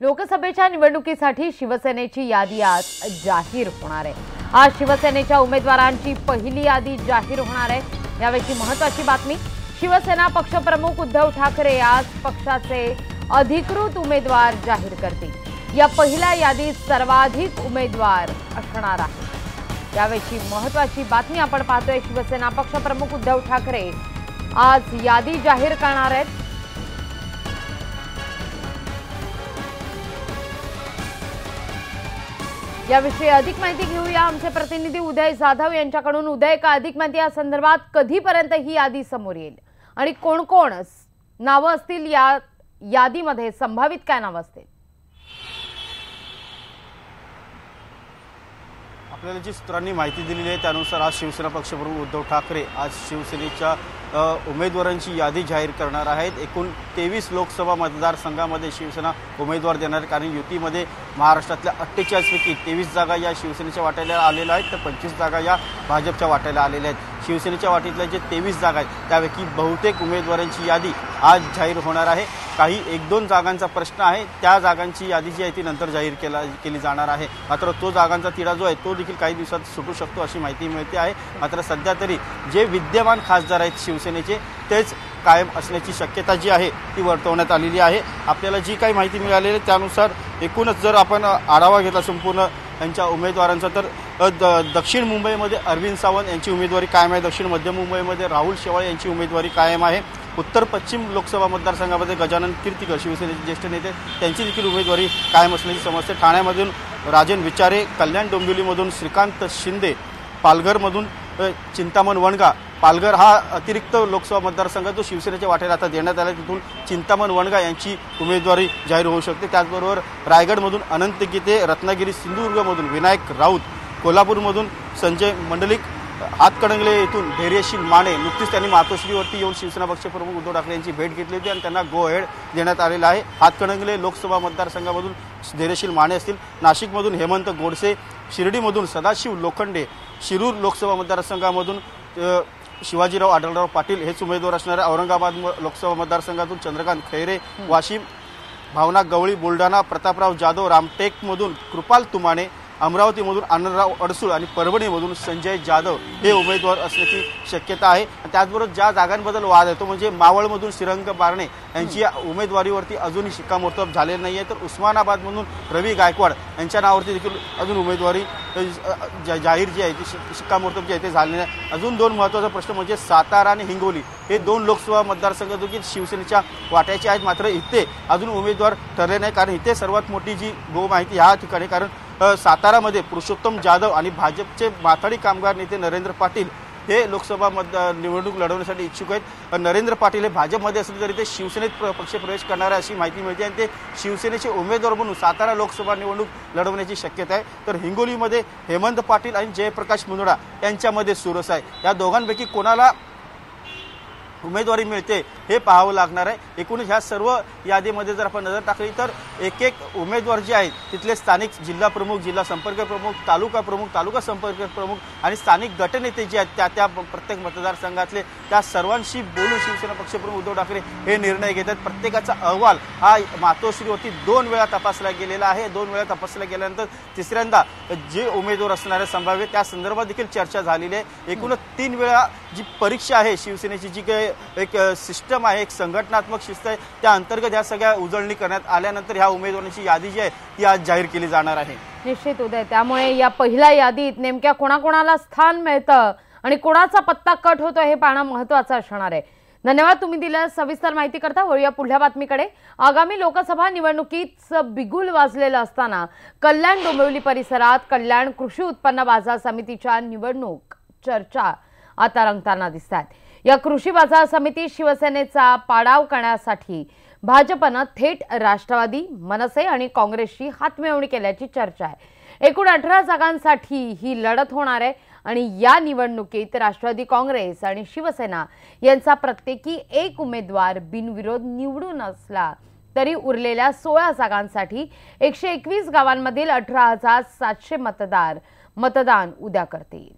लोकसभेच्या निवडणुकीसाठी शिवसेनेची यादी आज जाहीर होणार आहे। आज शिवसेनेच्या उमेदवारांची पहिली यादी जाहीर होणार आहे। यावेळी महत्त्वाची बातमी, शिवसेना पक्षप्रमुख उद्धव ठाकरे आज पक्षाचे अधिकृत उमेदवार जाहीर करतील। या पहिल्या यादीत सर्वाधिक उमेदवार असणार आहेत। यावेळी महत्त्वाची बातमी आपण पाहतोय, शिवसेना पक्षप्रमुख उद्धव ठाकरे आज यादी जाहीर करणार आहेत। याविषयी अधिक माहिती घेऊया आमचे प्रतिनिधी उदय जाधव यांच्याकडून। उदय, का अधिक माहिती या संदर्भात कधीपर्यंत ही यादी समोर येईल आणि कोण कोण नावं असतील या यादीमध्ये, संभावित काय नावं असतील? आपल्याला जी सूत्रांनी माहिती दिलेली आहे त्यानुसार आज शिवसेना पक्षप्रमुख उद्धव ठाकरे आज शिवसेनेच्या उमेदवारांची यादी जाहीर करणार आहेत। एकूण 23 लोकसभा मतदारसंघामध्ये शिवसेना उमेदवार देणार आहे, कारण युतीमध्ये महाराष्ट्रातल्या 48 पैकी 23 जागा या शिवसेनेच्या वाट्याला आलेल्या आहेत, तर 25 जागा या भाजपच्या वाट्याला आलेल्या आहेत। शिवसेनेच्या वाटीतल्या जे 23 जागा आहेत त्यापैकी बहुतेक उमेदवारांची यादी आज जाहीर होणार आहे। काही 1-2 जागांचा प्रश्न आहे, त्या जागांची यादी जी आहे ती नंतर जाहीर केली जाणार आहे। मात्र तो जागांचा तिढा जो आहे तो देखील काही दिवसात सुटू शकतो अशी माहिती मिळते आहे। मात्र सध्या तरी जे विद्यमान खासदार आहेत शिवसेनेचे तेच कायम असण्याची शक्यता जी आहे ती वर्तवण्यात आलेली आहे। आपल्याला जी काही माहिती मिळालेली आहे त्यानुसार एकूणच जर आपण आढावा घेतला संपूर्ण यांच्या उमेदवारांचा, तर दक्षिण मुंबईमध्ये अरविंद सावंत यांची उमेदवारी कायम आहे। दक्षिण मध्य मुंबईमध्ये राहुल शेवाळे यांची उमेदवारी कायम आहे। उत्तर पश्चिम लोकसभा मतदारसंघामध्ये गजानन कीर्तिकर शिवसेनेचे ज्येष्ठ नेते त्यांची देखील उमेदवारी कायम असल्याची समजते। ठाण्यामधून राजन विचारे, कल्याण डोंबिवलीमधून श्रीकांत शिंदे, पालघरमधून चिंतामण वणगा, पालघर हा अतिरिक्त लोकसभा मतदारसंघ जो शिवसेनेच्या वाट्याला आता देण्यात आला, तिथून चिंतामण वणगा यांची उमेदवारी जाहीर होऊ शकते। त्याचबरोबर रायगडमधून अनंत गीते, रत्नागिरी सिंधुदुर्गमधून विनायक राऊत, कोल्हापूरमधून संजय मंडलिक, हातकणंगले येथून धैर्यशील माने, नुकतीच त्यांनी मातोश्रीवरती येऊन शिवसेना पक्षप्रमुख उद्धव ठाकरे यांची भेट घेतली होती आणि त्यांना गो हेड देण्यात आलेला आहे। हातकणंगले लोकसभा मतदारसंघामधून धैर्यशील माने असतील, नाशिकमधून हेमंत गोडसे, शिर्डीमधून सदाशिव लोखंडे, शिरूर लोकसभा मतदारसंघामधून शिवाजीराव आढळराव पाटील हेच उमेदवार असणार आहे। औरंगाबाद लोकसभा मतदारसंघातून चंद्रकांत खैरे, वाशिम भावना गवळी, बुलढाणा प्रतापराव जाधव, रामटेकमधून कृपाल तुमाने, अमरावतीमधून आनंदराव अडसूळ आणि परभणीमधून संजय जाधव हे उमेदवार असण्याची शक्यता आहे। त्याचबरोबर ज्या जागांबद्दल वाद आहे तो म्हणजे मावळमधून श्रीरंग बारणे यांची या उमेदवारीवरती अजूनही शिक्कामोर्तब झालेलं नाही आहे, तर उस्मानाबादमधून रवी गायकवाड यांच्या नावावरती देखील अजून उमेदवारी जाहीर जी आहे ती शिक्कामोर्तब जी आहे ते झालेली नाही। अजून 2 महत्त्वाचा प्रश्न म्हणजे सातारा आणि हिंगोली हे 2 लोकसभा मतदारसंघ देखील शिवसेनेच्या वाट्याचे आहेत, मात्र इथे अजून उमेदवार ठरले नाही, कारण इथे सर्वात मोठी जी माहिती ह्या ठिकाणी, कारण सातारामध्ये पुरुषोत्तम जाधव आणि भाजपचे माथाडी कामगार नेते नरेंद्र पाटील हे लोकसभा निवडणूक लढवण्यासाठी इच्छुक आहेत। नरेंद्र पाटील हे भाजपमध्ये असले तरी ते शिवसेनेत पक्षप्रवेश करणार आहे अशी माहिती मिळते आणि ते शिवसेनेचे उमेदवार म्हणून सातारा लोकसभा निवडणूक लढवण्याची शक्यता आहे। तर हिंगोलीमध्ये हेमंत पाटील आणि जयप्रकाश मुंदडा यांच्यामध्ये चुरस आहे। या दोघांपैकी कोणाला उमेदवारी मिळते हे पाहावं लागणार आहे। एकूणच ह्या सर्व यादीमध्ये जर आपण नजर टाकली तर एक उमेदवार जे आहेत तिथले स्थानिक जिल्हा प्रमुख, जिल्हा संपर्क प्रमुख, तालुका प्रमुख, तालुका संपर्क प्रमुख आणि स्थानिक गटनेते जे आहेत त्या प्रत्येक मतदारसंघातले त्या सर्वांशी बोलून शिवसेना पक्षप्रमुख उद्धव ठाकरे हे निर्णय घेतात। प्रत्येकाचा अहवाल हा मातोश्रीवरती 2 वेळा तपासला गेलेला आहे। 2 वेळा तपासला गेल्यानंतर तिसऱ्यांदा जे उमेदवार असणारे संभाव्य त्या संदर्भात देखील चर्चा झालेली आहे। एकूणच 3 वेळा जी परीक्षा आहे शिवसेनेची, जी काही एक सिस्टम आहे, एक संघटनात्मक शिस्त आहे, त्या अंतर्गत ह्या सगळ्या उजळणी करण्यात आल्यानंतर ह्या उमेदवारांची यादी जी आहे ती आज जाहीर केली जाणार आहे। निश्चित उदय, त्यामुळे या पहिल्या यादीत नेमक्या कोणाकोणाला स्थान मिळतं आणि कोणाचा पत्ता कट होतो हे पाहणं महत्त्वाचं असणार आहे। धन्यवाद तुम्ही दिलेल्या सविस्तर माहिती करता। वळूया पुढल्या बातमीकडे। आगामी लोकसभा निवडणुकीत बिगुल वाजलेलं असताना कल्याण डोंबिवली परिसरात कल्याण कृषी उत्पन्न बाजार समितीच्या निवडणूक चर्चा आता रंगताना दिसतात। या कृषी बाजार समिती शिवसेनेचा पाडाव करण्यासाठी भाजपनं थेट राष्ट्रवादी, मनसे आणि काँग्रेसची हातमिळवणी केल्याची चर्चा आहे। एकूण 18 जागांसाठी ही लढत होणार आहे आणि या निवडणुकीत राष्ट्रवादी काँग्रेस आणि शिवसेना यांचा प्रत्येकी एक उमेदवार बिनविरोध निवडून असला तरी उरलेल्या 16 जागांसाठी 121 गावांमधील 18,700 मतदान उद्या करतील।